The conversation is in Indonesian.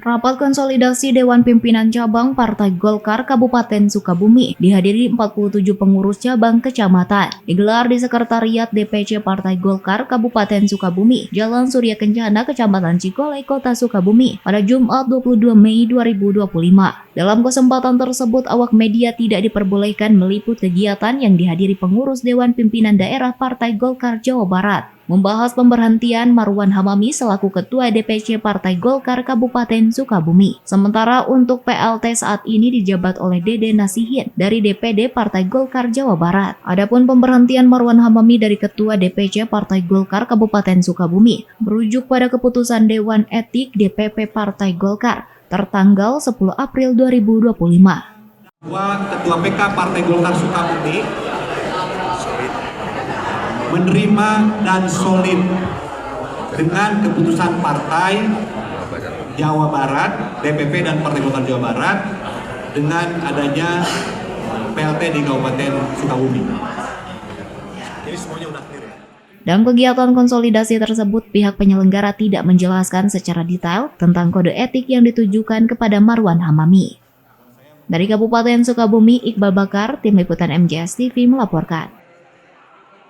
Rapat konsolidasi Dewan Pimpinan Cabang Partai Golkar Kabupaten Sukabumi dihadiri 47 pengurus cabang kecamatan. Digelar di Sekretariat DPC Partai Golkar Kabupaten Sukabumi, Jalan Surya Kencana, Kecamatan Cikole, Kota Sukabumi, pada Jumat 22 Mei 2025. Dalam kesempatan tersebut, awak media tidak diperbolehkan meliput kegiatan yang dihadiri pengurus Dewan Pimpinan Daerah Partai Golkar Jawa Barat. Membahas pemberhentian Marwan Hamami selaku Ketua DPC Partai Golkar Kabupaten Sukabumi. Sementara untuk PLT saat ini dijabat oleh Dede Nasihin dari DPD Partai Golkar Jawa Barat. Adapun pemberhentian Marwan Hamami dari Ketua DPC Partai Golkar Kabupaten Sukabumi merujuk pada keputusan Dewan Etik DPP Partai Golkar tertanggal 10 April 2025. Ketua PK Partai Golkar Sukabumi menerima dan solid dengan keputusan Partai Jawa Barat, DPP dan Partai Golkar Jawa Barat dengan adanya PLT di Kabupaten Sukabumi. Jadi semuanya udah clear ya. Dalam kegiatan konsolidasi tersebut, pihak penyelenggara tidak menjelaskan secara detail tentang kode etik yang ditujukan kepada Marwan Hamami. Dari Kabupaten Sukabumi, Iqbal Bakar, Tim Liputan MJS TV melaporkan.